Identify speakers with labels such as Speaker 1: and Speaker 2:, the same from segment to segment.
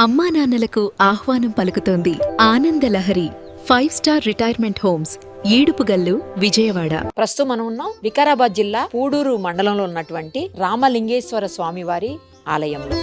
Speaker 1: అమ్మా నాన్నలకు ఆహ్వానం పలుకుతోంది ఆనందలహరి 5-స్టార్ రిటైర్మెంట్ హోమ్స్ ఈడుపుగల్లు విజయవాడ.
Speaker 2: ప్రస్తుతం మనం ఉన్నాం వికారాబాద్ జిల్లా పూడూరు మండలంలో ఉన్నటువంటి రామలింగేశ్వర స్వామివారి ఆలయంలో.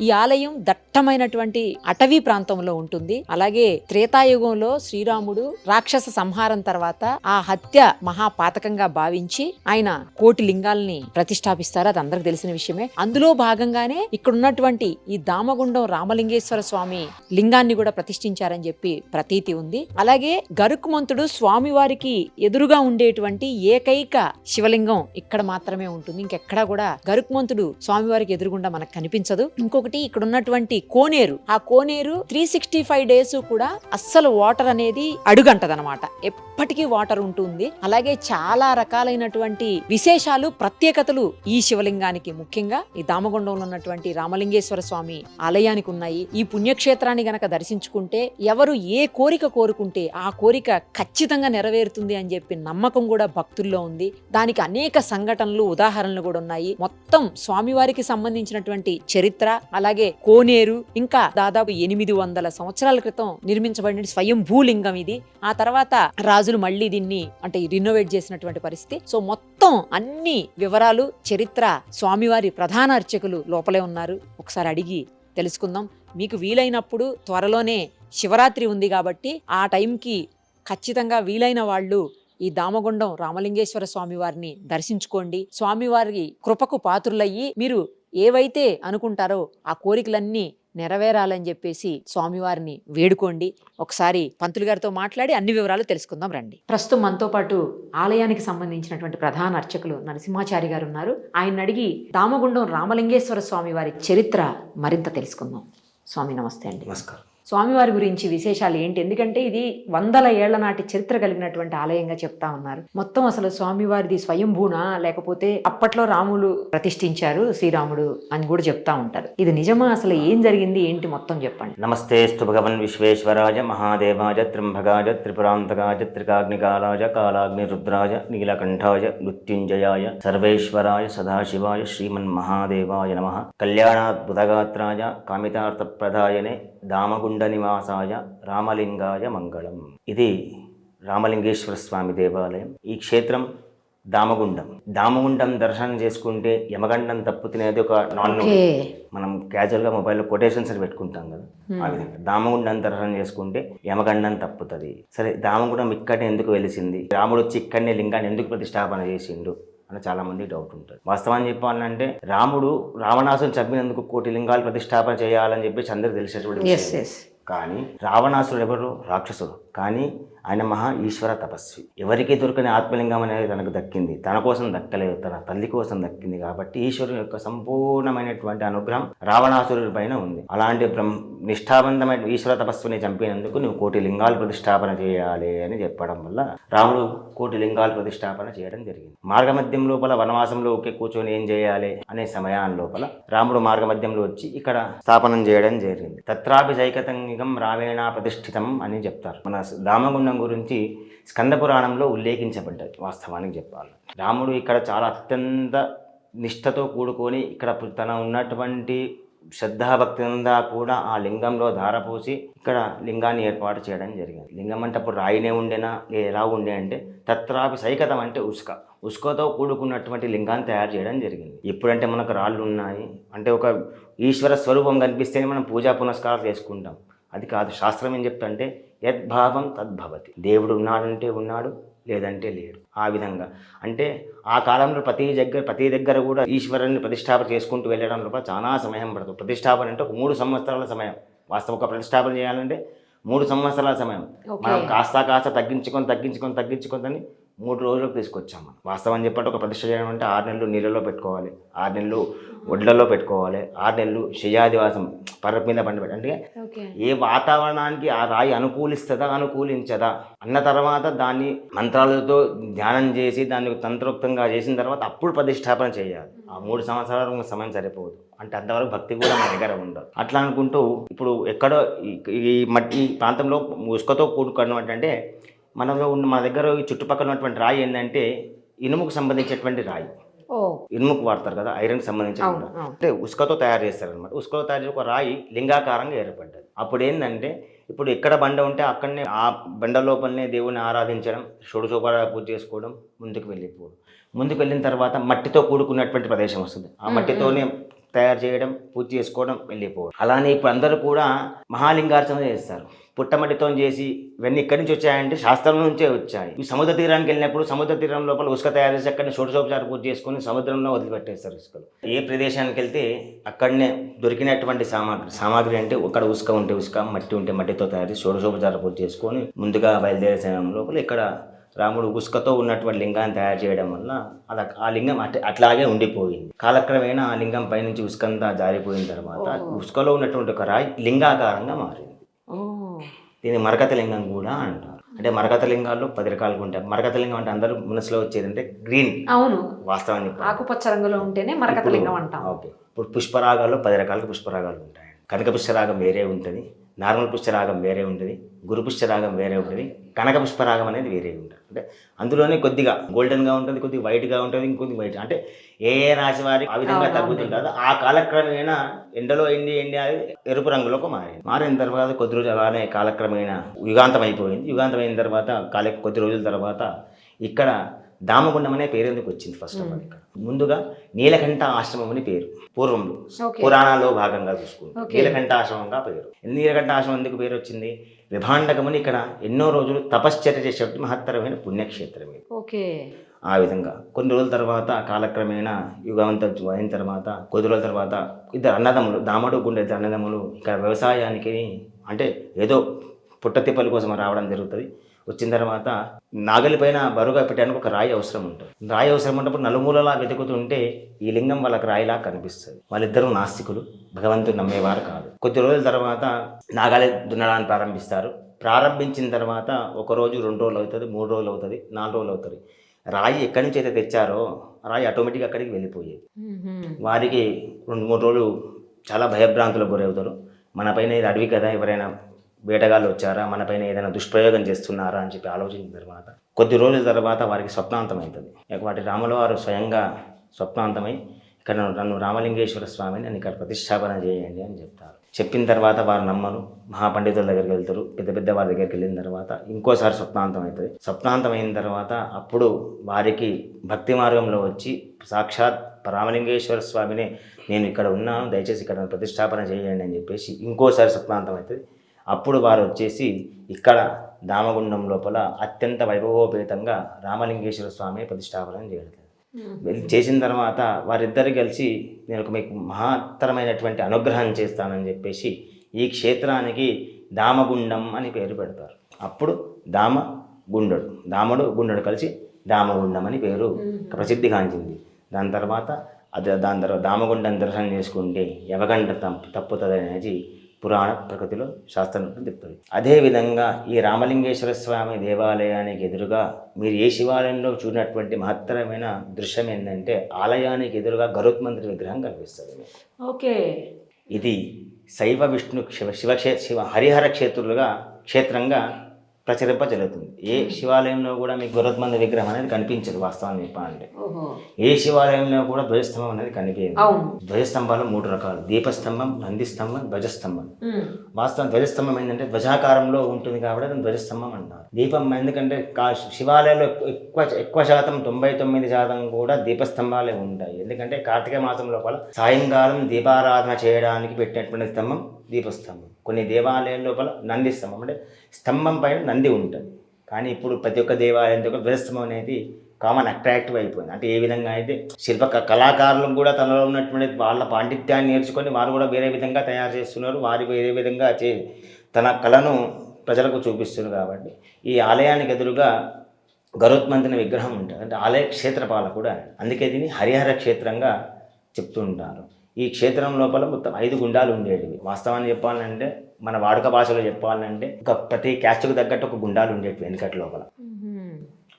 Speaker 2: ఈ ఆలయం దట్టమైనటువంటి అటవీ ప్రాంతంలో ఉంటుంది. అలాగే త్రేతాయుగంలో శ్రీరాముడు రాక్షస సంహారం తర్వాత ఆ హత్య మహాపాతకంగా భావించి ఆయన కోటి లింగాల్ని ప్రతిష్టాపిస్తారు. అది అందరికి తెలిసిన విషయమే. అందులో భాగంగానే ఇక్కడ ఉన్నటువంటి ఈ దామగుండం రామలింగేశ్వర స్వామి లింగాన్ని కూడా ప్రతిష్ఠించారని చెప్పి ప్రతీతి ఉంది. అలాగే గరుత్మంతుడు స్వామివారికి ఎదురుగా ఉండేటువంటి ఏకైక శివలింగం ఇక్కడ మాత్రమే ఉంటుంది. ఇంకెక్కడా కూడా గరుత్మంతుడు స్వామివారికి ఎదురుగుండా మనకు కనిపించదు. ఇంకొకటి ఇక్కడ ఉన్నటువంటి కోనేరు, ఆ కోనేరు 365 డేస్ కూడా అస్సలు వాటర్ అనేది అడుగంటదనమాట. ఎప్పటికీ వాటర్ ఉంటుంది. అలాగే చాలా రకాలైనటువంటి విశేషాలు, ప్రత్యేకతలు ఈ శివలింగానికి, ముఖ్యంగా ఈ దామగుండంలో ఉన్నటువంటి రామలింగేశ్వర స్వామి ఆలయానికి ఉన్నాయి. ఈ పుణ్యక్షేత్రాన్ని గనక దర్శించుకుంటే ఎవరు ఏ కోరిక కోరుకుంటే ఆ కోరిక ఖచ్చితంగా నెరవేరుతుంది అని చెప్పి నమ్మకం కూడా భక్తుల్లో ఉంది. దానికి అనేక సంఘటనలు, ఉదాహరణలు కూడా ఉన్నాయి. మొత్తం స్వామివారికి సంబంధించినటువంటి చరిత్ర, అలాగే కోనేరు, ఇంకా దాదాపు 800 సంవత్సరాల క్రితం నిర్మించబడిన స్వయం భూలింగం ఇది. ఆ తర్వాత రాజులు మళ్ళీ దీన్ని అంటే రినోవేట్ చేసినటువంటి పరిస్థితి. సో మొత్తం అన్ని వివరాలు, చరిత్ర, స్వామివారి ప్రధాన అర్చకులు లోపలే ఉన్నారు. ఒకసారి అడిగి తెలుసుకుందాం. మీకు వీలైనప్పుడు, త్వరలోనే శివరాత్రి ఉంది కాబట్టి ఆ టైంకి ఖచ్చితంగా వీలైన వాళ్ళు ఈ దామగుండం రామలింగేశ్వర స్వామి వారిని దర్శించుకోండి. స్వామివారి కృపకు పాత్రులయ్యి మీరు ఏవైతే అనుకుంటారో ఆ కోరికలన్నీ నెరవేరాలని చెప్పేసి స్వామివారిని వేడుకోండి. ఒకసారి పంతులు గారితో మాట్లాడి అన్ని వివరాలు తెలుసుకుందాం రండి. ప్రస్తుతం మనతో పాటు ఆలయానికి సంబంధించినటువంటి ప్రధాన అర్చకులు నరసింహాచారి గారు ఉన్నారు. ఆయన అడిగి దామగుండం రామలింగేశ్వర స్వామి వారి చరిత్ర మరింత తెలుసుకుందాం. స్వామి నమస్తే అండి.
Speaker 3: నమస్కారం.
Speaker 2: స్వామివారి గురించి విశేషాలు ఏంటి? ఎందుకంటే ఇది 100 ఏళ్ల నాటి చరిత్ర కలిగినటువంటి ఆలయంగా చెప్తా ఉన్నారు. మొత్తం అసలు స్వామివారిది స్వయంభూనా, లేకపోతే అప్పట్లో రాములు ప్రతిష్ఠించారు, శ్రీరాముడు అని కూడా చెప్తా ఉంటారు. ఇది నిజమా? అసలు ఏం జరిగింది ఏంటి మొత్తం చెప్పండి.
Speaker 3: నమస్తేస్తు భగవన్ విశ్వేశ్వరాయ మహాదేవాయ త్రింభగాయ త్రిపురాంతకాయ త్రికాగ్నికాలాయ కాలాగ్ని రుద్రాయ నీలకంఠాయ మృత్యుంజయాయ సర్వేశ్వరాయ సదాశివాయ శ్రీమన్మహాదేవాయ నమః. కళ్యాణాద్భుతగాత్రాయ కామితార్థప్రదాయనే దామగుండ నివాసాయ రామలింగాయ మంగళం. ఇది రామలింగేశ్వర స్వామి దేవాలయం. ఈ క్షేత్రం దామగుండం దర్శనం చేసుకుంటే యమగండం తప్పు తినేది ఒక నాన్. మనం క్యాజువల్గా మొబైల్లో కొటేషన్స్ అని పెట్టుకుంటాం కదా, ఆ విధంగా దామగుండం దర్శనం చేసుకుంటే యమగండం తప్పుతుంది. సరే, దామగుండం ఇక్కడనే ఎందుకు వెలిసింది, రాముడు వచ్చి ఇక్కడనే లింగాన్ని ఎందుకు ప్రతిష్టాపన చేసిండు అని చాలా మంది డౌట్ ఉంటుంది. వాస్తవాన్ని చెప్పాలంటే రాముడు రావణాసుని చంపినందుకు 1 కోటి లింగాలు ప్రతిష్టాపన చేయాలని చెప్పేసి అందరికి తెలిసేటువంటి. కానీ రావణాసుడు ఎవరు? రాక్షసుడు. కానీ ఆయన మహా ఈశ్వర తపస్వి. ఎవరికి దొరకని ఆత్మలింగం అనేది తనకు దక్కింది. తన కోసం దక్కలేదు, తన తల్లి కోసం దక్కింది. కాబట్టి ఈశ్వరుని యొక్క సంపూర్ణమైనటువంటి అనుగ్రహం రావణాసురుడి పైన ఉంది. అలాంటి నిష్ఠాబంధమైన ఈశ్వర తపస్విని చంపినందుకు నువ్వు 1 కోటి లింగాలు ప్రతిష్టాపన చేయాలి అని చెప్పడం వల్ల రాముడు 1 కోటి లింగాలు ప్రతిష్టాపన చేయడం జరిగింది. మార్గమధ్యం లోపల వనవాసంలో ఒకే కూర్చొని ఏం చేయాలి అనే సమయాన్ని లోపల రాముడు మార్గమధ్యంలో వచ్చి ఇక్కడ స్థాపనం చేయడం జరిగింది. తత్రాపి సైకతంగికం రామేణ ప్రతిష్ఠితం అని చెప్తారు. మన దామగుండం గురించి స్కంద పురాణంలో ఉల్లేఖించబడ్డది. వాస్తవానికి చెప్పాలి, రాముడు ఇక్కడ చాలా అత్యంత నిష్ఠతో కూడుకొని ఇక్కడ తన ఉన్నటువంటి శ్రద్ధాభక్తిందా కూడా ఆ లింగంలో ధారపోసి ఇక్కడ లింగాన్ని ఏర్పాటు చేయడం జరిగింది. లింగం అంటే అప్పుడు రాయినే ఉండేనా, ఎలా ఉండే అంటే తత్రాపి సైకతం అంటే ఉస్కతో కూడుకున్నటువంటి లింగాన్ని తయారు చేయడం జరిగింది. ఇప్పుడంటే మనకు రాళ్ళు ఉన్నాయి అంటే ఒక ఈశ్వర స్వరూపం కనిపిస్తేనే మనం పూజా పునస్కారాలు చేసుకుంటాం. అది కాదు. శాస్త్రం ఏం చెప్తుంటే యద్భావం తద్భవతి. దేవుడు ఉన్నాడంటే ఉన్నాడు, లేదంటే లేడు. ఆ విధంగా అంటే ఆ కాలంలో ప్రతి దగ్గర కూడా ఈశ్వరుని ప్రతిష్టాపన చేసుకుంటూ వెళ్ళడం లోపల చాలా సమయం పడుతుంది. ప్రతిష్టాపన అంటే ఒక 3 సంవత్సరాల సమయం. వాస్తవం ఒక ప్రతిష్టాపన చేయాలంటే 3 సంవత్సరాల సమయం. మనం కాస్త తగ్గించుకొని 3 రోజులకు తీసుకొచ్చాం మనం. వాస్తవం చెప్పంటే ఒక ప్రతిష్ట చేయడం అంటే 6 నెలలు నీళ్ళలో పెట్టుకోవాలి, 6 నెలలు ఒడ్లలో పెట్టుకోవాలి, 6 నెలలు శయ్యాదివాసం పర్వత మీద పండి అంటే ఏ వాతావరణానికి ఆ రాయి అనుకూలిస్తుందా అనుకూలించదా అన్న తర్వాత దాన్ని మంత్రాలతో ధ్యానం చేసి దాన్ని తంత్రోక్తంగా చేసిన తర్వాత అప్పుడు ప్రతిష్టాపన చేయాలి. ఆ 3 సంవత్సరాల సమయం సరిపోదు, అంటే అంతవరకు భక్తి కూడా మన దగ్గర ఉండదు. అట్లా అనుకుంటూ ఇప్పుడు ఎక్కడో ఈ ప్రాంతంలో ఉసుకతో కూడుకున్నటువంటి అంటే మన దగ్గర ఈ చుట్టుపక్కల ఉన్నటువంటి రాయి ఏంటంటే ఇనుముకు సంబంధించినటువంటి రాయి. ఇనుముకు వాడతారు కదా, ఐరన్కి సంబంధించిన అంటే ఉసుకతో తయారు చేస్తారనమాట. ఉసుకతో తయారు చేసి ఒక రాయి లింగాకారంగా ఏర్పడ్డది. అప్పుడు ఏంటంటే ఇప్పుడు ఎక్కడ బండ ఉంటే అక్కడనే ఆ బండ లోపలనే దేవుని ఆరాధించడం, షోడశోపచార పూజ చేసుకోవడం, ముందుకు వెళ్ళిపోవడం. ముందుకు వెళ్ళిన తర్వాత మట్టితో కూడుకున్నటువంటి ప్రదేశం వస్తుంది, ఆ మట్టితోనే తయారు చేయడం, పూజ చేసుకోవడం, వెళ్ళిపోవడం. అలానే ఇప్పుడు అందరూ కూడా మహాలింగార్చన చేస్తారు, పుట్టమట్టితో చేసి. ఇవన్నీ ఇక్కడి నుంచి వచ్చాయంటే శాస్త్రం నుంచే వచ్చాయి. ఈ సముద్ర తీరానికి వెళ్ళినప్పుడు సముద్ర తీరం లోపల ఉసుక తయారు చేసి అక్కడనే షోడశోపచార పూజ చేసుకొని సముద్రంలో వదిలిపెట్టేస్తారు ఉసుకలు. ఏ ప్రదేశానికి వెళ్తే అక్కడనే దొరికినటువంటి సామాగ్రి అంటే అక్కడ ఉసుక ఉంటే ఉసుక, మట్టి ఉంటే మట్టితో తయారు చేసి షోడశోపచార పూజ చేసుకొని ముందుగా బయలుదేరే సమయం లోపల ఇక్కడ రాముడు ఉసుకతో ఉన్నటువంటి లింగాన్ని తయారు చేయడం వల్ల ఆ లింగం అట్లాగే ఉండిపోయింది. కాలక్రమేణా ఆ లింగం పైనుంచి ఉసుకంతా జారిపోయిన తర్వాత ఉసుకలో ఉన్నటువంటి ఒక రాయి లింగాకారంగా మారింది. దీన్ని మరకత లింగం కూడా అంటారు. అంటే మరకత లింగాల్లో 10 రకాలుగా ఉంటాయి. మరకత లింగం అంటే అందరూ మనసులో వచ్చేది అంటే గ్రీన్,
Speaker 2: అవును,
Speaker 3: వాస్తవాన్ని
Speaker 2: ఆకుపచ్చ రంగులో ఉంటేనే మరకత లింగం అంటాం.
Speaker 3: ఓకే. ఇప్పుడు పుష్పరాగాల్లో 10 రకాల పుష్పరాగాలు ఉంటాయి. కనక పుష్పరాగం వేరే ఉంటుంది, నార్మల్ పుష్పరాగం వేరే ఉంటుంది, గురు పుష్పరాగం వేరే ఉంటుంది, కనక పుష్పరాగం అనేది వేరే ఉంటుంది. అంటే అందులోనే కొద్దిగా గోల్డెన్గా ఉంటుంది, కొద్దిగా వైట్గా ఉంటుంది, ఇంకొద్ది వైట్. అంటే ఏ రాశి వారికి ఆ విధంగా తగ్గుతుంటుందో ఆ కాలక్రమేణా ఎండలో ఎండి అది ఎరుపు రంగులోకి మారిన తర్వాత కొద్ది రోజులు అలానే కాలక్రమేణా యుగాంతం అయిపోయింది. యుగాంతం అయిన తర్వాత కొద్ది రోజుల తర్వాత ఇక్కడ దామగుండం అనే పేరు ఎందుకు వచ్చింది? ఫస్ట్ ఆఫ్ ఆల్ ఇక్కడ ముందుగా నీలకంఠ ఆశ్రమం అని పేరు పూర్వంలో పురాణాల్లో భాగంగా చూసుకుంటాం. నీలకంఠ ఆశ్రమంగా పేరు. నీలకంఠ ఆశ్రమం ఎందుకు పేరు వచ్చింది? విభాండకముని ఇక్కడ ఎన్నో రోజులు తపశ్చర్య చేసేటువంటి మహత్తరమైన పుణ్యక్షేత్రం ఇది. ఆ విధంగా కొన్ని రోజుల తర్వాత కాలక్రమేణా యుగవంతం అయిన తర్వాత కొద్ది రోజుల తర్వాత ఇద్దరు అన్నదమ్ములు, దామడు గుండె ఇద్దరు అన్నదమ్ములు ఇక్కడ వ్యవసాయానికి అంటే ఏదో పుట్టతిప్పల కోసం రావడం జరుగుతుంది. వచ్చిన తర్వాత నాగలి పైన బరువుగా పెట్టడానికి ఒక రాయి అవసరం ఉంటుంది. రాయి అవసరం ఉన్నప్పుడు నలుమూలలా వెతుకుతుంటే ఈ లింగం వాళ్ళకి రాయిలా కనిపిస్తుంది. వాళ్ళిద్దరూ నాస్తికులు, భగవంతుడు నమ్మేవారు కాదు. కొద్ది రోజుల తర్వాత నాగలి దున్నడానికి ప్రారంభిస్తారు. ప్రారంభించిన తర్వాత 1 రోజు 2 రోజులు అవుతుంది, 3 రోజులు అవుతుంది, 4 రోజులు అవుతుంది. రాయి ఎక్కడి నుంచి అయితే తెచ్చారో రాయి ఆటోమేటిక్గా అక్కడికి వెళ్ళిపోయేది. వారికి 2-3 రోజులు చాలా భయభ్రాంతులకు గురవుతారు. మన పైన ఇది అడవి కదా, ఎవరైనా వేటగాళ్ళు వచ్చారా, మన పైన ఏదైనా దుష్ప్రయోగం చేస్తున్నారా అని చెప్పి ఆలోచించిన తర్వాత కొద్ది రోజుల తర్వాత వారికి స్వప్నాంతం అవుతుంది. వాటి రాముల వారు స్వయంగా స్వప్నాంతమై ఇక్కడ నన్ను రామలింగేశ్వర స్వామిని నన్ను ఇక్కడ ప్రతిష్టాపన చేయండి అని చెప్తారు. చెప్పిన తర్వాత వారు నమ్మరు, మహాపండితుల దగ్గరికి వెళ్తారు. పెద్ద వారి దగ్గరికి వెళ్ళిన తర్వాత ఇంకోసారి స్వప్నాంతం అవుతుంది. స్వప్నాంతం అయిన తర్వాత అప్పుడు వారికి భక్తి మార్గంలో వచ్చి సాక్షాత్ రామలింగేశ్వర స్వామిని నేను ఇక్కడ ఉన్నాను, దయచేసి ఇక్కడ ప్రతిష్టాపన చేయండి అని చెప్పేసి ఇంకోసారి స్వప్నాంతం అవుతుంది. అప్పుడు వారు వచ్చేసి ఇక్కడ దామగుండం లోపల అత్యంత వైభవోపేతంగా రామలింగేశ్వర స్వామిని ప్రతిష్టాపన చేయడం చేసిన తర్వాత వారిద్దరు కలిసి నేను మీకు మహత్తరమైనటువంటి అనుగ్రహం చేస్తానని చెప్పేసి ఈ క్షేత్రానికి దామగుండం అని పేరు పెడతారు. అప్పుడు దాముడు గుండడు కలిసి దామగుండం అని పేరు ప్రసిద్ధిగాంచింది. దాని తర్వాత దామగుండం దర్శనం చేసుకుంటే యమగండ తప్పుతుంది అనేది పురాణ ప్రకృతిలో శాస్త్రం చెప్తుంది. అదేవిధంగా ఈ రామలింగేశ్వర స్వామి దేవాలయానికి ఎదురుగా మీరు ఏ శివాలయంలో చూసినటువంటి మహత్తరమైన దృశ్యం ఏంటంటే ఆలయానికి ఎదురుగా గరుత్మంతుడి విగ్రహం కనిపిస్తుంది.
Speaker 2: ఓకే,
Speaker 3: ఇది శైవ విష్ణు శివ హరిహర క్షేత్రంగా ప్రచురింపజరుగుతుంది. ఏ శివాలయంలో కూడా మీకు గరుత్మంతుడి విగ్రహం అనేది కనిపించదు. వాస్తవాన్ని చెప్పాలంటే ఏ శివాలయంలో కూడా ధ్వజస్తంభం అనేది కనిపించదు. ధ్వజస్తంభాలు 3 రకాలు: దీపస్తంభం, నందిస్తంభం, ధ్వజస్తంభం. వాస్తవం ధ్వజస్తంభం ఏంటంటే ధ్వజాకారంలో ఉంటుంది కాబట్టి దాన్ని ధ్వజస్తంభం అంటారు. దీపం ఎందుకంటే శివాలయంలో ఎక్కువ శాతం 99% కూడా దీపస్తంభాలే ఉంటాయి. ఎందుకంటే కార్తీక మాసం లోపల సాయంకాలం దీపారాధన చేయడానికి పెట్టినటువంటి స్తంభం దీపస్తంభం. కొన్ని దేవాలయాల లోపల నంది స్తంభం అంటే స్తంభం పైన నంది ఉంటుంది. కానీ ఇప్పుడు ప్రతి ఒక్క దేవాలయంతో ధ్వజస్తంభం అనేది కామన్ అట్రాక్టివ్ అయిపోయింది. అంటే ఏ విధంగా అయితే కళాకారులు కూడా తనలో ఉన్నటువంటి వాళ్ళ పాండిత్యాన్ని నేర్చుకొని వారు కూడా వేరే విధంగా తయారు చేస్తున్నారు. వారు వేరే విధంగా తన కళను ప్రజలకు చూపిస్తున్నారు. కాబట్టి ఈ ఆలయానికి ఎదురుగా గరుత్మంతుని విగ్రహం ఉంటుంది. అంటే ఆలయ క్షేత్రపాలకుడు ఆయన. అందుకే దీన్ని హరిహర క్షేత్రంగా చెప్తూ ఉంటారు. ఈ క్షేత్రం లోపల మొత్తం 5 గుండాలు ఉండేటివి. వాస్తవాన్ని చెప్పాలంటే మన వాడుక భాషలో చెప్పాలంటే ప్రతి క్యాస్ట్కు తగ్గట్టు ఒక గుండాలు ఉండేటివి వెనుకటి లోపల.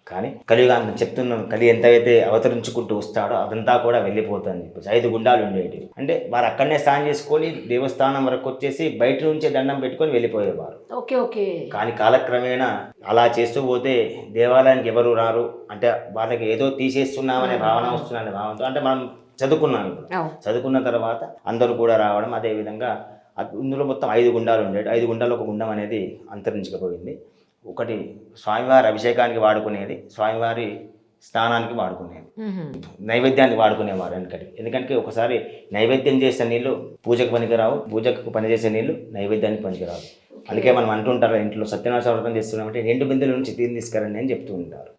Speaker 3: కానీ కలియుగాంతం చెప్తున్నాం, కలి ఎంతైతే అవతరించుకుంటూ వస్తాడో అదంతా కూడా వెళ్ళిపోతుంది చెప్పేసి 5 గుండాలు ఉండేటివి. అంటే వారు అక్కడనే స్నానం చేసుకొని దేవస్థానం వరకు వచ్చేసి బయట నుంచే దండం పెట్టుకొని వెళ్ళిపోయేవారు.
Speaker 2: ఓకే.
Speaker 3: కానీ కాలక్రమేణా అలా చేస్తూ పోతే దేవాలయానికి ఎవరు రారు, అంటే వాళ్ళకి ఏదో తీసేస్తున్నామనే భావన వస్తుందనే భావనతో, అంటే మనం చదువుకున్నాం ఇప్పుడు. చదువుకున్న తర్వాత అందరూ కూడా రావడం, అదేవిధంగా ఇందులో మొత్తం 5 గుండాలు ఉండేవి. 5 గుండాలు ఒక గుండం అనేది అంతరించకపోయింది. ఒకటి స్వామివారి అభిషేకానికి వాడుకునేది, స్వామివారి స్నానానికి వాడుకునేది, నైవేద్యానికి వాడుకునేవారు వెనకటి. ఎందుకంటే ఒకసారి నైవేద్యం చేసే నీళ్లు పూజకు పనికిరావు, పూజకు పనిచేసే నీళ్లు నైవేద్యానికి పనికిరావు. అందుకే మనం అంటుంటారు, ఇంట్లో సత్యనారాయణ వ్రతం చేస్తున్నామంటే 2 బిందెల నుంచి తీరు తీసుకురండి అని చెప్తూ ఉంటారు.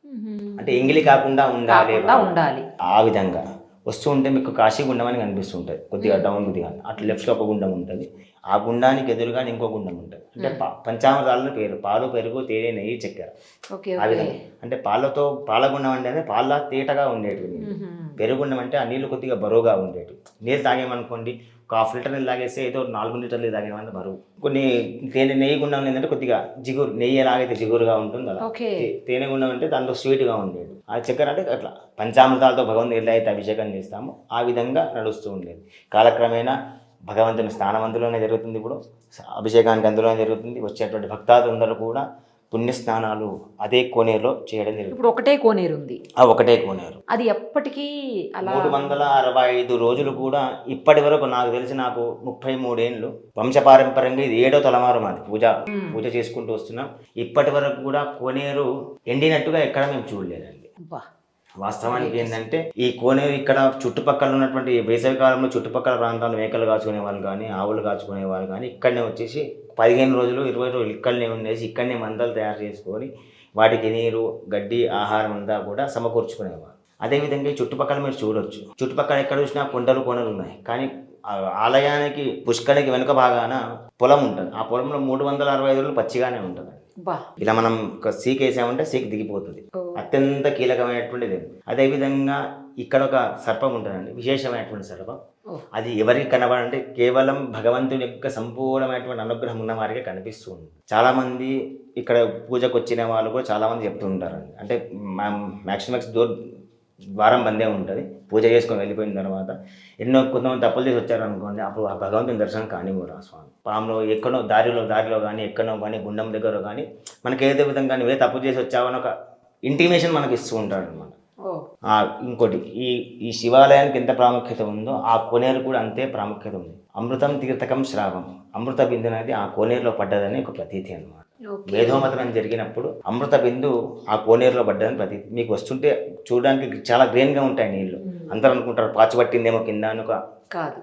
Speaker 3: అంటే ఎంగిలి కాకుండా ఉండాలి. ఆ విధంగా వస్తూ ఉంటే మీకు కాశీ గుండం అని కనిపిస్తుంటుంది, కొద్దిగా డౌన్ కొద్దిగా అట్లా లెఫ్ట్లో ఒక గుండం ఉంటుంది. ఆ గుండానికి ఎదురుగా ఇంకో గుండం ఉంటుంది. అంటే పంచామృతాలను పేరు, పాలు, పెరుగు, తేనె, నెయ్యి, చక్కెర. ఆ విధంగా అంటే పాలగుండం అంటే పాల తేటగా ఉండేటివి నీళ్ళు. పెరుగుండం అంటే ఆ నీళ్ళు కొద్దిగా బరువుగా ఉండేటివి. నీళ్ళు తాగేమనుకోండి, ఒక 1/2 లీటర్ నీళ్ళు తాగేస్తే ఏదో 4 లీటర్లు తాగేమంటే బరువు. కొన్ని నెయ్యి గుండం ఏంటంటే కొద్దిగా జిగురు, నెయ్యి ఎలాగైతే జిగురుగా ఉంటుంది అలా. తేనె గుండం అంటే దాంట్లో స్వీట్గా ఉండేది. ఆ చక్కెర అంటే అట్లా పంచామృతాలతో భగవంతుడు ఎలా అయితే అభిషేకం చేస్తామో ఆ విధంగా నడుస్తూ ఉండేది. కాలక్రమేణా భగవంతుని స్నానం అందులోనే జరుగుతుంది, ఇప్పుడు అభిషేకానికి అందులోనే జరుగుతుంది. వచ్చేటువంటి భక్తాదులందరూ కూడా పుణ్యస్నానాలు అదే కోనేరులో చేయడం జరుగుతుంది.
Speaker 2: ఇప్పుడు ఒకటే కోనేరు ఉంది.
Speaker 3: ఒకటే కోనేరు,
Speaker 2: అది ఎప్పటికీ అలా
Speaker 3: 365 రోజులు కూడా ఇప్పటి వరకు నాకు తెలిసి, నాకు 33 ఏళ్ళు వంశపారంపర్యంగా ఇది 7వ తలమారు మాది పూజ చేసుకుంటూ వస్తున్నాం. ఇప్పటి వరకు కూడా కోనేరు ఎండినట్టుగా ఎక్కడ మేము చూడలేదండి. వాస్తవానికి ఏంటంటే ఈ కోనేరు ఇక్కడ చుట్టుపక్కల ఉన్నటువంటి వేసవి కాలంలో చుట్టుపక్కల ప్రాంతాల్లో మేకలు కాచుకునే వాళ్ళు కానీ, ఆవులు కాచుకునే వాళ్ళు కానీ ఇక్కడనే వచ్చేసి 15 రోజులు 20 రోజులు ఇక్కడనే ఉండేసి ఇక్కడనే మందలు తయారు చేసుకొని వాటికి నీరు, గడ్డి, ఆహారం అంతా కూడా సమకూర్చుకునేవారు. అదేవిధంగా ఈ చుట్టుపక్కల మీరు చూడొచ్చు, చుట్టుపక్కల ఎక్కడ చూసినా కొండలు ఉన్నాయి. కానీ ఆలయానికి పుష్కరికి వెనుక భాగాన పొలం ఉంటుంది. ఆ పొలంలో 365 రోజులు పచ్చిగానే ఉంటుంది. ఇలా మనం సీక్ వేసామంటే సీక్ దిగిపోతుంది. అత్యంత కీలకమైనటువంటిది. అదేవిధంగా ఇక్కడ ఒక సర్పం ఉంటుందండి, విశేషమైనటువంటి సర్పం. అది ఎవరికి కనబడంటే కేవలం భగవంతుని యొక్క సంపూర్ణమైనటువంటి అనుగ్రహం ఉన్న వారికే కనిపిస్తుంది. చాలామంది ఇక్కడ పూజకు వచ్చిన వాళ్ళు కూడా చాలామంది చెప్తూ ఉంటారండి, అంటే మ్యాక్సిమం ద్వారం బందే ఉంటుంది. పూజ చేసుకొని వెళ్ళిపోయిన తర్వాత కొంతమంది తప్పులు చేసి వచ్చారనుకోండి, అప్పుడు ఆ భగవంతుని దర్శనం కానివ్వరు. ఆ స్వామి పాములో ఎక్కడో దారిలో కానీ ఎక్కడో కానీ గుండం దగ్గర కానీ మనకి ఏదో విధంగా నువ్వే తప్పు చేసి వచ్చావని ఒక ఇంటిమేషన్ మనకి ఇస్తూ ఉంటాడు అనమాట. ఇంకోటి ఈ శివాలయానికి ఎంత ప్రాముఖ్యత ఉందో ఆ కోనేరు కూడా అంతే ప్రాముఖ్యత ఉంది. అమృతం తీర్థకం శ్రావం, అమృత బిందు అనేది ఆ కోనేరులో పడ్డదని ఒక ప్రతీతి అనమాట. వేదోమతనం జరిగినప్పుడు అమృత బిందు ఆ కోనేరులో పడ్డదని ప్రతీతి. మీకు వస్తుంటే చూడడానికి చాలా గ్రీన్గా ఉంటాయి నీళ్లు. అందరూ అనుకుంటారు పాచి పట్టిందేమో కింద అని, ఒక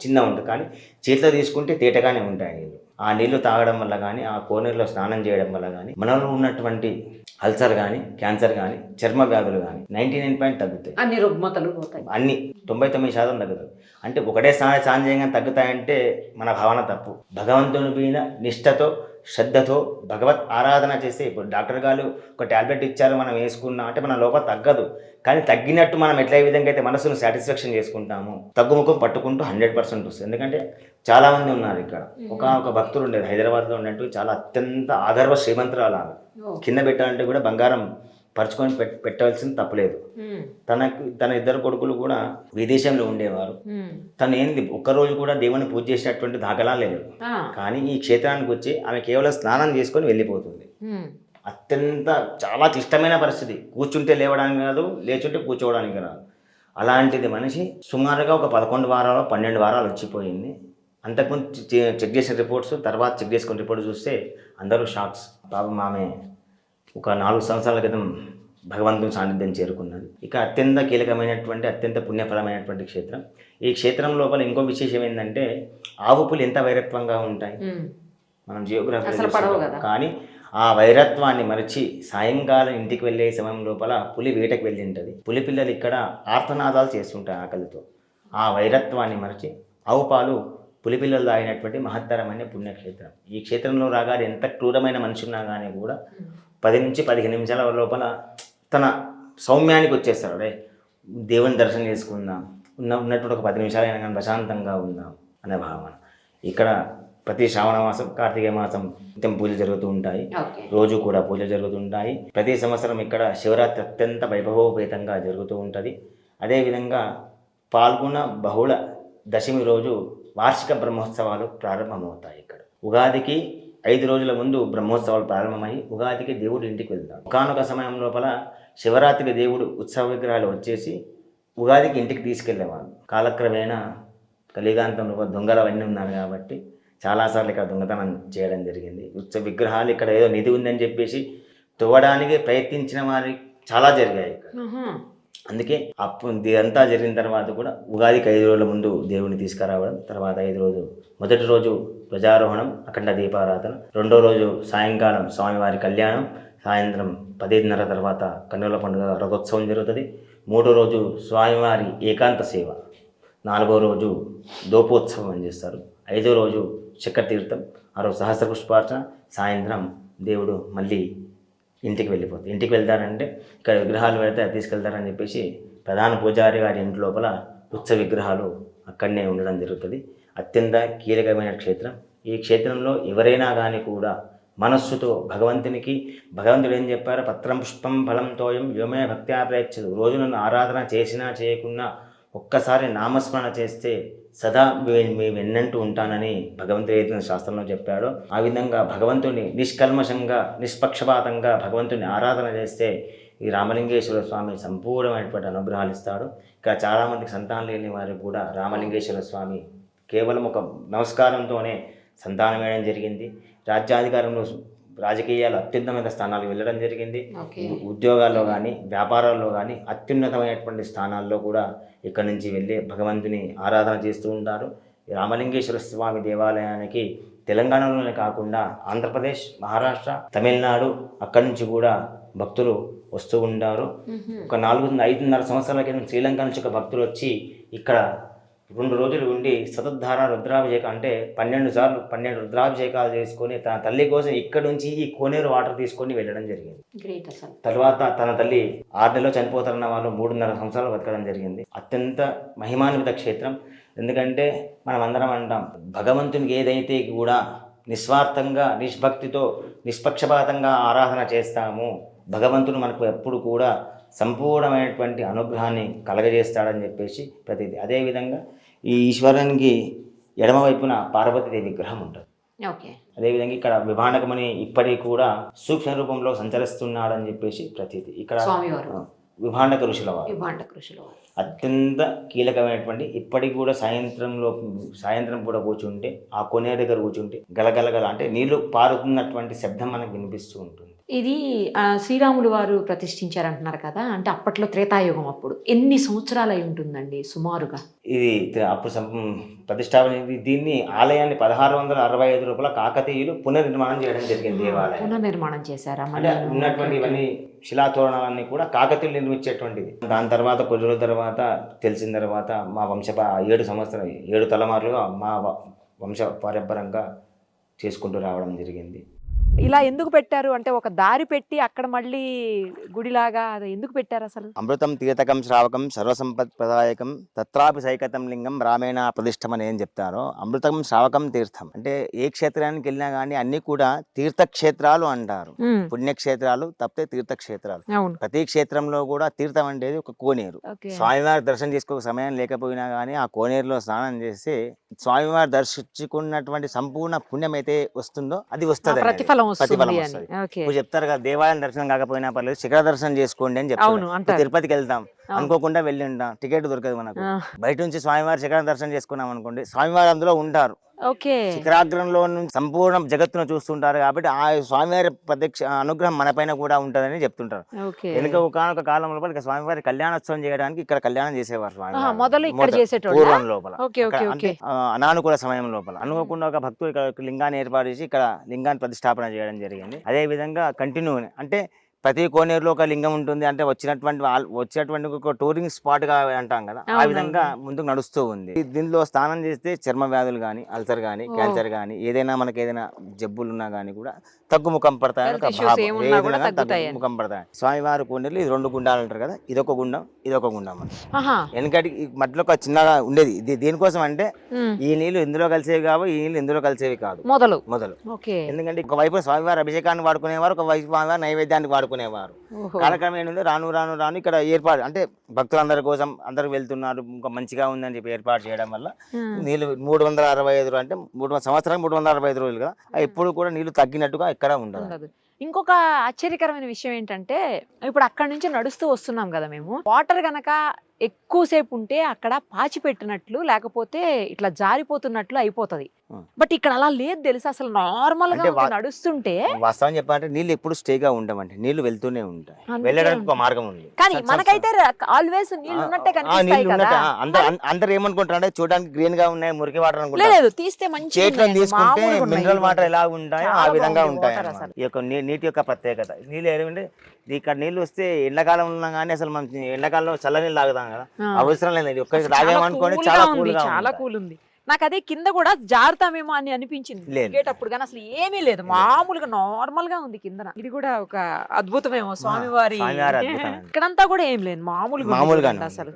Speaker 3: చిన్న ఉంటుంది. కానీ చేతిలో తీసుకుంటే తేటగానే ఉంటాయి నీళ్ళు. ఆ నీళ్లు తాగడం వల్ల కానీ, ఆ కోనేరులో స్నానం చేయడం వల్ల కానీ మనలో ఉన్నటువంటి అల్సర్ కానీ, క్యాన్సర్ కానీ, చర్మ వ్యాధులు కానీ 99% తగ్గుతాయి.
Speaker 2: అన్ని రుగ్మతలు పోతాయి,
Speaker 3: అన్ని 99% తగ్గుతాయి. అంటే ఒకటే స్నానం చేయగానే తగ్గుతాయంటే మన భావన తప్పు. భగవంతుని మీద నిష్ఠతో, శ్రద్ధతో భగవత్ ఆరాధన చేస్తే, ఇప్పుడు డాక్టర్ గారు ఒక ట్యాబ్లెట్ ఇచ్చారు మనం వేసుకున్నాం అంటే మన లోపల తగ్గదు. కానీ తగ్గినట్టు మనం ఎట్లా ఏ విధంగా అయితే మనసును సాటిస్ఫాక్షన్ చేసుకుంటామో తగ్గుముఖం పట్టుకుంటూ 100% వస్తుంది. ఎందుకంటే చాలామంది ఉన్నారు ఇక్కడ. ఒక భక్తుడు ఉండేది హైదరాబాద్లో ఉన్నట్టు, చాలా అత్యంత ఆగర్వ శ్రీమంతురాలు ఆమె. కింద పెట్టాలంటే కూడా బంగారం పరుచుకొని పెట్టవలసింది తప్పలేదు. తన 2 కొడుకులు కూడా విదేశంలో ఉండేవారు. తను ఏంది ఒక్కరోజు కూడా దేవుని పూజ చేసినటువంటి దాఖలా లేదు. కానీ ఈ క్షేత్రానికి వచ్చి ఆమె కేవలం స్నానం చేసుకొని వెళ్ళిపోతుంది. అత్యంత చాలా క్లిష్టమైన పరిస్థితి. కూర్చుంటే లేవడానికి కాదు, లేచుంటే కూర్చోవడానికి రాదు. అలాంటిది మనిషి సుమారుగా ఒక 11 వారాలు 12 వారాలు వచ్చిపోయింది. అంతకుముందు చెక్ చేసిన రిపోర్ట్స్, తర్వాత చెక్ చేసుకున్న రిపోర్ట్స్ చూస్తే అందరూ షాక్స్. పాపం ఆమె ఒక 4 సంవత్సరాల క్రితం భగవంతుని సాన్నిధ్యం చేరుకున్నది. ఇక అత్యంత కీలకమైనటువంటి, అత్యంత పుణ్యఫలమైనటువంటి క్షేత్రం. ఈ క్షేత్రం లోపల ఇంకో విశేషం ఏంటంటే ఆవు పులి ఎంత వైరత్వంగా ఉంటాయి మనం జియోగ్రఫీ. కానీ ఆ వైరత్వాన్ని మరిచి సాయంకాలం ఇంటికి వెళ్ళే సమయం లోపల పులి వేటకు వెళ్ళి ఉంటుంది. పులి పిల్లలు ఇక్కడ ఆర్తనాదాలు చేస్తుంటాయి ఆకలితో. ఆ వైరత్వాన్ని మరిచి ఆవు పాలు పులిపిల్లలు తాగినటువంటి మహత్తరమైన పుణ్యక్షేత్రం. ఈ క్షేత్రంలో రాగానే ఎంత క్రూరమైన మనిషి ఉన్నా కానీ కూడా 10 నుంచి 15 నిమిషాల లోపల తన సౌమ్యానికి వచ్చేస్తారు. అరే దేవుని దర్శనం చేసుకుందాం, ఉన్నటువంటి ఒక 10 నిమిషాలైనా కానీ ప్రశాంతంగా ఉందాం అనే భావన. ఇక్కడ ప్రతి శ్రావణ మాసం, కార్తీక మాసం నిత్యం పూజలు జరుగుతూ ఉంటాయి. రోజు కూడా పూజలు జరుగుతుంటాయి. ప్రతి సంవత్సరం ఇక్కడ శివరాత్రి అత్యంత వైభవోపేతంగా జరుగుతూ ఉంటుంది. అదేవిధంగా పాల్గొన బహుళ దశమి రోజు వార్షిక బ్రహ్మోత్సవాలు ప్రారంభమవుతాయి. ఇక్కడ ఉగాదికి 5 రోజుల ముందు బ్రహ్మోత్సవాలు ప్రారంభమై ఉగాదికి దేవుడు ఇంటికి వెళ్తాడు. ఒకానొక సమయం లోపల శివరాత్రికి దేవుడు ఉత్సవ విగ్రహాలు వచ్చేసి ఉగాదికి ఇంటికి తీసుకెళ్లేవాడు. కాలక్రమేణా కలిగాంతంలో దొంగలు అవన్నీ ఉన్నారు కాబట్టి చాలాసార్లు ఇక్కడ దొంగతనం చేయడం జరిగింది. ఉత్సవ విగ్రహాలు ఇక్కడ ఏదో నిధి ఉందని చెప్పేసి తవ్వడానికి ప్రయత్నించిన వారి చాలా జరిగాయి ఇక్కడ. అందుకే ఇదంతా జరిగిన తర్వాత కూడా ఉగాదికి 5 రోజుల ముందు దేవుని తీసుకురావడం, తర్వాత 5 రోజు మొదటి రోజు ధ్వజారోహణం, అఖండ దీపారాధన, రెండో రోజు సాయంకాలం స్వామివారి కళ్యాణం, సాయంత్రం 10:30 తర్వాత కన్నుల పండుగ రథోత్సవం జరుగుతుంది. మూడో రోజు స్వామివారి ఏకాంత సేవ, 4వ రోజు దోపోత్సవం అని చేస్తారు, 5వ రోజు చక్రతీర్థం, ఆ రోజు సహస్ర పుష్పార్చన, సాయంత్రం దేవుడు మళ్ళీ ఇంటికి వెళ్ళిపోతుంది. ఇంటికి వెళ్తారంటే ఇక్కడ విగ్రహాలు పెడితే తీసుకెళ్తారని చెప్పేసి ప్రధాన పూజారి గారి ఇంటి లోపల ఉత్సవ విగ్రహాలు అక్కడనే ఉండడం జరుగుతుంది. అత్యంత కీలకమైన క్షేత్రం. ఈ క్షేత్రంలో ఎవరైనా కానీ కూడా మనస్సుతో భగవంతుడు ఏం చెప్పారో, పత్రం పుష్పం ఫలం తోయం వ్యోమే భక్త్యా ప్రయచ్చదు. రోజు నన్ను ఆరాధన చేసినా చేయకున్నా ఒక్కసారి నామస్మరణ చేస్తే సదా మీ వెన్నంటూ ఉంటానని భగవంతుడు ఏదైతే శాస్త్రంలో చెప్పాడో ఆ విధంగా భగవంతుని నిష్కల్మషంగా నిష్పక్షపాతంగా భగవంతుని ఆరాధన చేస్తే ఈ రామలింగేశ్వర స్వామి సంపూర్ణమైనటువంటి అనుగ్రహాలు ఇస్తాడు. ఇక్కడ చాలామందికి సంతానం లేని వారికి కూడా రామలింగేశ్వర స్వామి కేవలం ఒక నమస్కారంతోనే సంతానం వేయడం జరిగింది. రాజ్యాధికారంలో రాజకీయాలు అత్యున్నతమైన స్థానాలకు వెళ్ళడం జరిగింది. ఉద్యోగాల్లో కానీ వ్యాపారాల్లో కానీ అత్యున్నతమైనటువంటి స్థానాల్లో కూడా ఇక్కడి నుంచి వెళ్ళి భగవంతుని ఆరాధన చేస్తూ ఉంటారు. రామలింగేశ్వర స్వామి దేవాలయానికి తెలంగాణలోనే కాకుండా ఆంధ్రప్రదేశ్, మహారాష్ట్ర, తమిళనాడు అక్కడి నుంచి కూడా భక్తులు వస్తూ ఉంటారు. ఒక 4-5.5 సంవత్సరాల క్రితం శ్రీలంక నుంచి ఒక భక్తులు వచ్చి ఇక్కడ 2 రోజులు ఉండి సతద్ధార రుద్రాభిషేకం అంటే 12 రుద్రాభిషేకాలు చేసుకొని తన తల్లి కోసం ఇక్కడ నుంచి ఈ కోనేరు వాటర్ తీసుకొని వెళ్ళడం జరిగింది. తర్వాత తన తల్లి 6 నెలలు చనిపోతారన్న వాళ్ళు 3.5 సంవత్సరాలు బతకడం జరిగింది. అత్యంత మహిమాన్విత క్షేత్రం. ఎందుకంటే మనం అందరం అంటాం, భగవంతునికి ఏదైతే కూడా నిస్వార్థంగా నిష్భక్తితో నిష్పక్షపాతంగా ఆరాధన చేస్తామో భగవంతుడు మనకు ఎప్పుడు కూడా సంపూర్ణమైనటువంటి అనుగ్రహాన్ని కలగజేస్తాడని చెప్పేసి ప్రతిదీ. అదేవిధంగా ఈ ఈశ్వరునికి ఎడమవైపున పార్వతీదేవి విగ్రహం ఉంటుంది. అదేవిధంగా ఇక్కడ విభాండకమని ఇప్పటికీ కూడా సూక్ష్మ రూపంలో సంచరిస్తున్నాడని చెప్పేసి ప్రతీతి. ఇక్కడ విభాండక ఋషుల వారు అత్యంత కీలకమైనటువంటి ఇప్పటికి కూడా సాయంత్రం కూడా కూర్చుంటే ఆ కొనే దగ్గర కూర్చుంటే గలగలగల అంటే నీళ్లు పారుతున్నటువంటి శబ్దం మనకు వినిపిస్తూ ఉంటుంది.
Speaker 2: ఇది శ్రీరాములు వారు ప్రతిష్ఠించారంటున్నారు కదా, అంటే అప్పట్లో త్రేతాయుగం, అప్పుడు ఎన్ని సంవత్సరాలు అయి ఉంటుందండి సుమారుగా?
Speaker 3: ఇది అప్పుడు ప్రతిష్టాపన. దీన్ని ఆలయాన్ని 1665 రూపాయల కాకతీయులు పునర్నిర్మాణం చేయడం జరిగింది. దేవాలయం పునర్నిర్మాణం చేశారా? అంటే ఉన్నటువంటి ఇవన్నీ శిలాతోరణాలన్నీ కూడా కాకతీయులు నిర్మించేటువంటిది. దాని తర్వాత కొన్ని రోజుల తర్వాత తెలిసిన తర్వాత మా 7 తలమారులుగా మా వంశ పారంపరంగా చేసుకుంటూ రావడం జరిగింది.
Speaker 2: ఇలా ఎందుకు పెట్టారు అంటే ఒక దారి పెట్టి అక్కడ మళ్ళీ గుడిలాగా అది ఎందుకు పెట్టారు అసలు?
Speaker 3: అమృతం తీర్థకం శ్రావకం సర్వసంపత్ ప్రదాయకం తత్రాపి సైకతం లింగం రామేణ ప్రతిష్టం అని ఏం చెప్తారో, అమృతం శ్రావకం తీర్థం అంటే ఏ క్షేత్రానికి వెళ్ళినా కానీ అన్ని కూడా తీర్థక్షేత్రాలు అంటారు. పుణ్యక్షేత్రాలు తప్పితే తీర్థక్షేత్రాలు. ప్రతి క్షేత్రంలో కూడా తీర్థం అంటే ఒక కోనేరు. స్వామివారి దర్శనం చేసుకోక సమయం లేకపోయినా కానీ ఆ కోనేరులో స్నానం చేస్తే స్వామివారి దర్శించుకున్నటువంటి సంపూర్ణ పుణ్యం అయితే వస్తుందో అది వస్తుంది, ప్రతిఫలం వస్తుంది. ఇప్పుడు చెప్తారు కదా, దేవాలయం దర్శనం కాకపోయినా పర్లేదు శిఖర దర్శనం చేసుకోండి అని చెప్తారు. తిరుపతికి వెళ్తాం అనుకోకుండా వెళ్ళి ఉంటాం, టికెట్ దొరకదు మనకు. బయట నుంచి స్వామివారి శిఖర దర్శనం చేసుకున్నాం అనుకోండి, స్వామివారి అందులో ఉంటారు. శిఖరాగ్రంలో నుంచి సంపూర్ణ జగత్తును చూస్తుంటారు కాబట్టి ఆ స్వామివారి ప్రత్యక్ష అనుగ్రహం మన పైన కూడా ఉంటదని చెప్తుంటారు. వెనుక ఒకనొక కాలం లోపల స్వామివారి కళ్యాణోత్సవం చేయడానికి ఇక్కడ కళ్యాణం చేసేవారు పూర్వం లోపల, అనానుకూల సమయం లోపల. అనుకోకుండా ఒక భక్తుడు ఇక్కడ లింగాన్ని ఏర్పాటు చేసి ఇక్కడ లింగాన్ని ప్రతిష్టాపన చేయడం జరిగింది. అదే విధంగా కంటిన్యూ అంటే ప్రతి కోనేరులో ఒక లింగం ఉంటుంది అంటే వచ్చేటువంటి ఒక టూరింగ్ స్పాట్ గా అంటాం కదా, ఆ విధంగా ముందుకు నడుస్తూ ఉంది. దీనిలో స్నానం చేస్తే చర్మ వ్యాధులు కానీ, అల్సర్ కానీ, క్యాన్సర్ కానీ, ఏదైనా మనకి ఏదైనా జబ్బులు ఉన్నా కానీ కూడా తగ్గుముఖం పడతాయని ఒక తగ్గుముఖం పడతాయి. స్వామివారి కోనేరులు ఇది 2 గుండాలు అంటారు కదా, ఇదొక గుండం ఇదొక గుండం అని. ఎందుకంటే మధ్యలో ఒక చిన్నగా ఉండేది దేనికోసం అంటే ఈ నీళ్లు ఇందులో కలిసేవి కావు, ఈ నీళ్లు ఇందులో కలిసేవి కాదు, మొదలు. ఎందుకంటే ఒక వైపు స్వామివారి అభిషేకాన్ని వాడుకునేవారు, ఒక వైపు స్వామివారి నైవేద్యానికి వాడుకునేవారు. కాలక్రమేణా రాను ఇక్కడ ఏర్పాటు అంటే భక్తులందరి కోసం అందరు వెళ్తున్నారు, ఇంకా మంచిగా ఉందని చెప్పి ఏర్పాటు చేయడం వల్ల నీళ్లు 365 అంటే 3 సంవత్సరానికి 365 రోజులు కదా, ఎప్పుడు కూడా నీళ్లు తగ్గినట్టుగా ఎక్కడ ఉండదు.
Speaker 2: ఇంకొక ఆశ్చర్యకరమైన విషయం ఏంటంటే, ఇప్పుడు అక్కడ నుంచి నడుస్తూ వస్తున్నాం కదా మేము, వాటర్ గనక ఎక్కువసేపు ఉంటే అక్కడ పాచి పెట్టినట్లు లేకపోతే ఇట్లా జారిపోతున్నట్లు అయిపోతది. బట్ ఇక్కడ అలా లేదు తెలుసా, అసలు నార్మల్ గా నడుస్తుంటే.
Speaker 3: వాస్తవం చెప్పాలంటే నీళ్ళు ఎప్పుడు స్టేగా ఉండవండి, నీళ్లు వెళ్తూనే ఉంటాయి, వెళ్ళడానికి ఒక మార్గం ఉంది.
Speaker 2: కానీ మనకైతే ఆల్వేస్ నీళ్ళు ఉన్నట్టే కనిపిస్తాయి కదా.
Speaker 3: అందరు ఏమనుకుంటారు అంటే చూడడానికి గ్రీన్ గా ఉన్నాయి, మురికి వాటర్ అనుకుంటారు.
Speaker 2: లేదు, తీస్తే మంచి
Speaker 3: చేతులను తీసుకుంటే మినరల్ వాటర్ ఎలా ఉంటాయో ఆ విధంగా ఉంటాయి. ఈ యొక్క నీటి యొక్క ప్రత్యేకత నీళ్ళు ఏమంటే, ఇక్కడ నీళ్ళు వస్తే ఎండాకాలం ఉన్నా కానీ అసలు మనం ఎండాకాలంలో చల్ల నీళ్ళు తాగుతాం కదా, అవసరం లేదండి. ఒక్కరికి తాగేమనుకోండి
Speaker 2: చాలా కూల్ ఉంది. నాకు అదే కింద కూడా జారుతామేమో అని అనిపించింది దిగేటప్పుడు, కానీ అసలు ఏమీ లేదు, మామూలుగా నార్మల్ గా ఉంది కింద. ఇది కూడా ఒక అద్భుతమేమో స్వామివారి. ఇక్కడంతా కూడా ఏం లేదు, మామూలుగా అసలు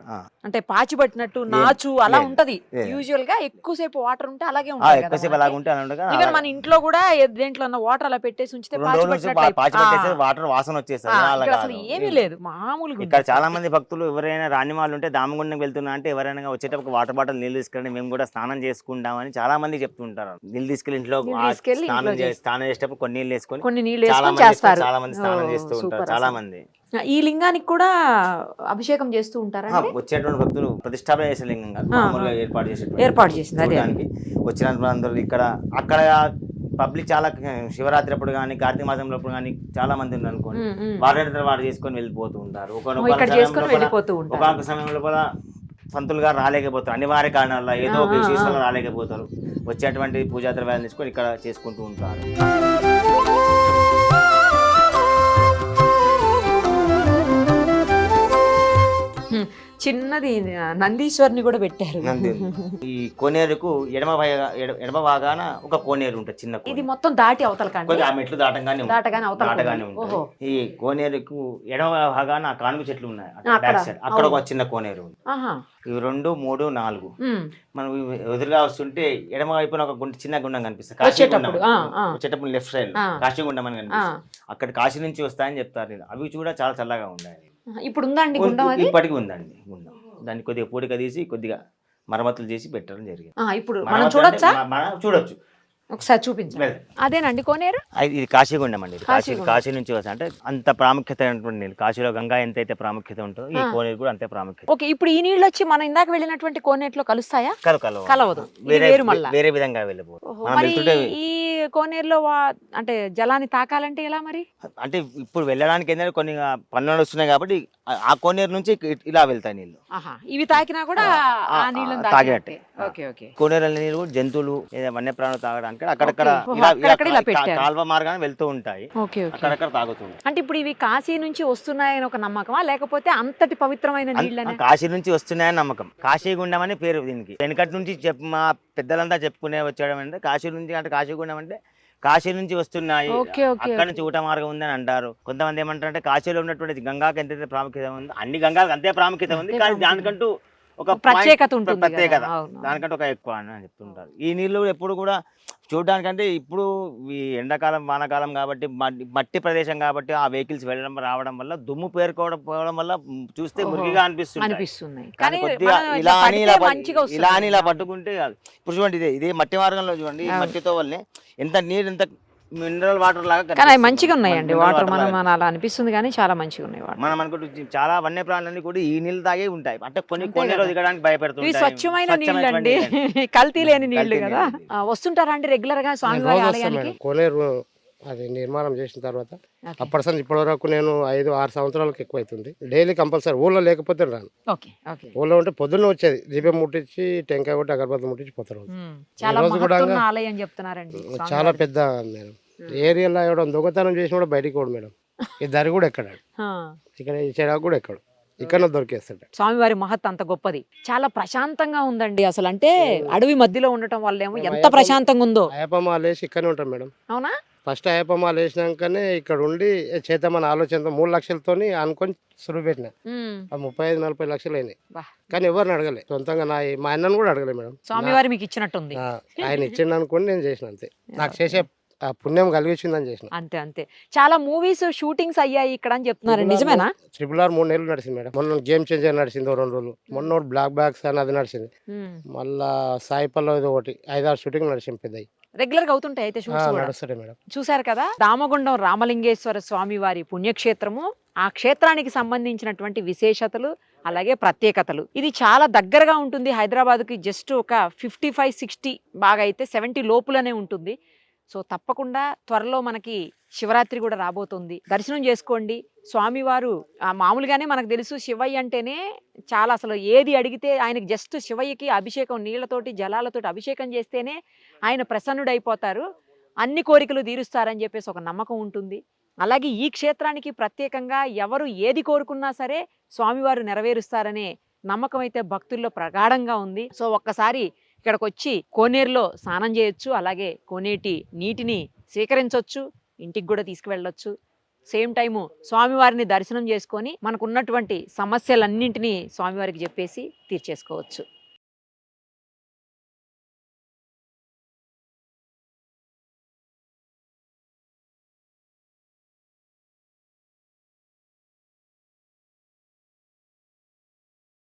Speaker 2: అంటే పాచి పట్టినట్టు నాచు అలా ఉంటది. యూజువల్ గా ఎక్కువసేపు వాటర్ ఉంటే అలాగే ఉంటుంది. ఈవెన్ మన ఇంట్లో కూడా దేంట్లో వాటర్ అలా పెట్టేసి ఉంచితే
Speaker 3: వాటర్ వాసన వచ్చేస్తుంది.
Speaker 2: అసలు ఏమీ లేదు, మామూలుగా.
Speaker 3: ఇక్కడ చాలా మంది భక్తులు ఎవరైనా రాని వాళ్ళు ఉంటే దామగుండం వెళ్తున్నా అంటే ఎవరైనా వచ్చేటప్పుడు వాటర్ బాటిల్ నీళ్ళు తీసుకెళ్ళి మేము కూడా స్నానం చేసుకుంటామని చాలా మంది చెప్తుంటారు. నీళ్ళు తీసుకెళ్లి ఇంట్లో స్నానం చేసేటప్పుడు కొన్ని నీళ్ళు వేసుకొని చాలా మంది స్నానం చేస్తూ ఉంటారు. చాలా మంది
Speaker 2: ఈ లింగానికి కూడా అభిషేకం చేస్తూ ఉంటారు.
Speaker 3: వచ్చేటువంటి భక్తులు ప్రతిష్టాపన చేసే లింగం కాదు, మామూలుగా ఏర్పాటు చేసింది. వచ్చినప్పుడు అందరూ ఇక్కడ అక్కడ పబ్లిక్ చాలా శివరాత్రి అప్పుడు కానీ కార్తీక మాసంలో కానీ చాలా మంది ఉన్నారు అనుకోండి, వారు చేసుకొని వెళ్ళిపోతూ ఉంటారు. ఒక సమయంలో కూడా పంతులు గారు రాలేకపోతారు, అనివార్య కారణాల ఏదో ఒక విశేషాలు రాలేకపోతారు. వచ్చేటువంటి పూజా ద్రవ్యాలు తీసుకొని ఇక్కడ చేసుకుంటూ ఉంటారు.
Speaker 2: చిన్నది నందీశ్వరిని కూడా పెట్టారు.
Speaker 3: ఈ కోనేరుకు ఎడమ భాగాన ఒక కోనేరు ఉంటుంది, చిన్న. ఇది
Speaker 2: మొత్తం దాటి అవతల
Speaker 3: ఆ మెట్లు దాటగానే ఉంటుంది. ఈ కోనేరుకు ఎడమ భాగాన కానుగ చెట్లు ఉన్నాయి, అక్కడ ఒక చిన్న కోనేరు ఉంది. ఇవి 2, 3, 4 మనం ఎదురుగా వస్తుంటే ఎడమ వైపున ఒక చిన్న గుండం కనిపిస్తుంది, వచ్చేటప్పుడు లెఫ్ట్ సైడ్ కాశీగుండం అని కనిపిస్తుంది. అక్కడ కాశీ నుంచి వస్తాయని చెప్తారు. అవి కూడా చాలా చల్లగా ఉన్నాయి.
Speaker 2: ఇప్పుడు ఉందండి
Speaker 3: ఇప్పటికీ ఉందండి గుండం. దాన్ని కొద్దిగా పూడిక తీసి కొద్దిగా మరమ్మతులు చేసి పెట్టడం జరిగింది.
Speaker 2: ఇప్పుడు మనం చూడొచ్చు, ఒకసారి చూపించండి. అదేనండి కోనేరు,
Speaker 3: ఇది కాశీగుండం అండి. కాశీ నుంచి వస్తా అంటే అంత ప్రాముఖ్యత నీళ్ళు. కాశీలో గంగా ఎంతైతే ప్రాముఖ్యత ఉంటుందో ఈ కోనేరు కూడా అంతే ప్రాముఖ్యత.
Speaker 2: ఓకే, ఇప్పుడు ఈ నీళ్ళు వచ్చి మనం ఇందాక వెళ్ళినటువంటి కోనేరులో కలుస్తాయా? కలవదు,
Speaker 3: వేరే విధంగా వెళ్ళిపోతుంది.
Speaker 2: ఈ కోనేరులో అంటే జలాన్ని తాకాలంటే ఎలా మరి?
Speaker 3: అంటే ఇప్పుడు వెళ్ళడానికి ఏంటంటే కొన్ని పనులు వస్తున్నాయి కాబట్టి ఆ కోనేరు నుంచి ఇలా వెళ్తాయి నీళ్ళు.
Speaker 2: ఇవి తాకినా కూడా
Speaker 3: తాగినట్టే. కోనేరు నీళ్ళు జంతువులు వన్యప్రాణులు తాగడానికి అక్కడక్కడ కాల్వ మార్గాన్ని వెళ్తూ ఉంటాయి, అక్కడక్కడ తాగుతుంది.
Speaker 2: అంటే ఇప్పుడు ఇవి కాశీ నుంచి వస్తున్నాయని ఒక నమ్మకమా, లేకపోతే అంతటి పవిత్రమైన నీళ్ళని?
Speaker 3: కాశీ నుంచి వస్తున్నాయని నమ్మకం. కాశీగుండం అని పేరు దీనికి. వెనకటి నుంచి మా పెద్దలంతా చెప్పుకునే వచ్చాడం అంటే కాశీ నుంచి, అంటే కాశీగుండం అంటే కాశీ నుంచి వస్తున్నాయి, అక్కడ నుంచి ఊట మార్గం ఉందని అంటారు. కొంతమంది ఏమంటారు అంటే కాశీలో ఉన్నటువంటి గంగాకి ఎంతైతే ప్రాముఖ్యత ఉంది, అన్ని గంగాలకు అంతే ప్రాముఖ్యత ఉంది, కానీ దానికంటూ ఒక
Speaker 2: ప్రత్యేకత
Speaker 3: దానికంటే ఒక ఎక్కువ అని చెప్తుంటారు. ఈ నీళ్ళు ఎప్పుడు కూడా చూడడానికంటే ఇప్పుడు ఈ ఎండాకాలం వానాకాలం కాబట్టి మట్టి ప్రదేశం కాబట్టి ఆ వెహికల్స్ వెళ్ళడం రావడం వల్ల దుమ్ము పేరుకోవడం వల్ల చూస్తే మురికిగా అనిపిస్తుంది. కానీ కొద్దిగా ఇలా అని ఇలా పట్టుకుంటే ఇప్పుడు చూడండి, ఇదే మట్టి మార్గంలో చూడండి, ఈ మట్టితో వల్లనే ఎంత నీరు ఎంత మినరల్ వాటర్ లాగా.
Speaker 2: కానీ మంచిగా ఉన్నాయండి వాటర్, మనం అలా అనిపిస్తుంది కానీ చాలా మంచిగా ఉన్నాయి వాటర్.
Speaker 3: మనం అనుకుంటే చాలా వన్య ప్రాణులన్నీ కూడా ఈ నీళ్ళు తాగే ఉంటాయి. అంటే కొన్ని దిగడానికి భయపెడుతుంది.
Speaker 2: స్వచ్ఛమైన నీళ్ళు అండి, కల్తీ లేని నీళ్లు కదా. వస్తుంటారా అండి రెగ్యులర్ గా స్వామివారి ఆలయానికి?
Speaker 4: కోనేరు అది నిర్మాణం చేసిన తర్వాత అప్పటి ఇప్పటి వరకు నేను 5-6 సంవత్సరాలకు ఎక్కువ అవుతుంది. డైలీ కంపల్సరీ ఊళ్ళో లేకపోతే రాను. ఊళ్ళో ఉంటే పొద్దున్న వచ్చేది, దీపం ముట్టించి టెంకాయ కొట్టి అగరబత్తి ముట్టించి పోతారు. చాలా పెద్ద మేడం ఏరియాలో ఎవడం దొంగతనం చేసిన కూడా బయటికి పోడు మేడం. ఈ దరి కూడా ఎక్కడాడు,
Speaker 2: ఆ.
Speaker 4: ఇక్కడ ఈ చెరాకు కూడా ఎక్కడు, ఇక్కడ దొరికేస్తాడు.
Speaker 2: స్వామివారి మహత్ అంత గొప్పది, చాలా ప్రశాంతంగా ఉందండి అసలు. అంటే అడవి మధ్యలో ఉండటం వల్ల ఏమో ఎంత ప్రశాంతంగా ఉందో.
Speaker 4: అయ్యప్ప మాల వేసి ఇక్కడనే ఉంటాం మేడం.
Speaker 2: అవునా?
Speaker 4: ఫస్ట్ అయ్యప్ప మాల వేసినాకనే ఇక్కడ ఉండి చేద్దామని ఆలోచనతో 3 లక్షలతో అనుకొని సురువు పెట్టిన.
Speaker 2: ఉమ్.
Speaker 4: 35-40 లక్షలు అయినాయి.
Speaker 2: వా.
Speaker 4: కానీ ఎవరిని అడగలే, సొంతంగా మా అన్నను కూడా అడగలే మేడం.
Speaker 2: స్వామివారి మీకు ఇచ్చినట్టుంది.
Speaker 4: ఆయన ఇచ్చిండు అనుకోని నేను చేసిన అంతే, నాకు చేసే ఆ పుణ్యం కలిగించిందని చేసిన.
Speaker 2: అంతే అంతే. చాలా మూవీస్ షూటింగ్స్ అయ్యాయి ఇక్కడ అని చెప్తున్నారు, నిజమేనా?
Speaker 4: RRR 3 నెలలు నడిచింది మేడం. మొన్న గేమ్ చేంజర్ నడిచింది 2 రోజులు, మొన్న ఒకటి బ్లాక్ బ్యాగ్స్ అని అది నడిచింది,
Speaker 2: ఉమ్.
Speaker 4: మళ్ళా సాయిపల్లో ఇది ఒకటి 5-6 షూటింగ్ నడిచింది పెద్దవి.
Speaker 2: రెగ్యులర్ గా అవుతుంటాయి అయితే షూట్స్ కూడా.
Speaker 4: నడుస్తాయి మేడం.
Speaker 2: చూశారు కదా, రామగుండం రామలింగేశ్వర స్వామి వారి పుణ్యక్షేత్రము, ఆ క్షేత్రానికి సంబంధించినటువంటి విశేషతలు అలాగే ప్రత్యేకతలు. ఇది చాలా దగ్గరగా ఉంటుంది హైదరాబాద్కి, జస్ట్ ఒక 55-60 బాగా అయితే 70 లోపులనే ఉంటుంది. సో తప్పకుండా త్వరలో మనకి శివరాత్రి కూడా రాబోతుంది, దర్శనం చేసుకోండి. స్వామివారు మామూలుగానే మనకు తెలుసు శివయ్య అంటేనే చాలా, అసలు ఏది అడిగితే ఆయనకి జస్ట్ శివయ్యకి అభిషేకం, నీళ్లతోటి జలాలతోటి అభిషేకం చేస్తేనే ఆయన ప్రసన్నుడైపోతారు, అన్ని కోరికలు తీరుస్తారని చెప్పేసి ఒక నమ్మకం ఉంటుంది. అలాగే ఈ క్షేత్రానికి ప్రత్యేకంగా ఎవరు ఏది కోరుకున్నా సరే స్వామివారు నెరవేరుస్తారనే నమ్మకం అయితే భక్తుల్లో ప్రగాఢంగా ఉంది. సో ఒక్కసారి ఇక్కడికి వచ్చి కోనేరులో స్నానం చేయొచ్చు, అలాగే కోనేటి నీటిని స్వీకరించవచ్చు, ఇంటికి కూడా తీసుకువెళ్ళొచ్చు. సేమ్ టైము స్వామివారిని దర్శనం చేసుకొని మనకున్నటువంటి సమస్యలన్నింటినీ స్వామివారికి చెప్పేసి తీర్చేసుకోవచ్చు.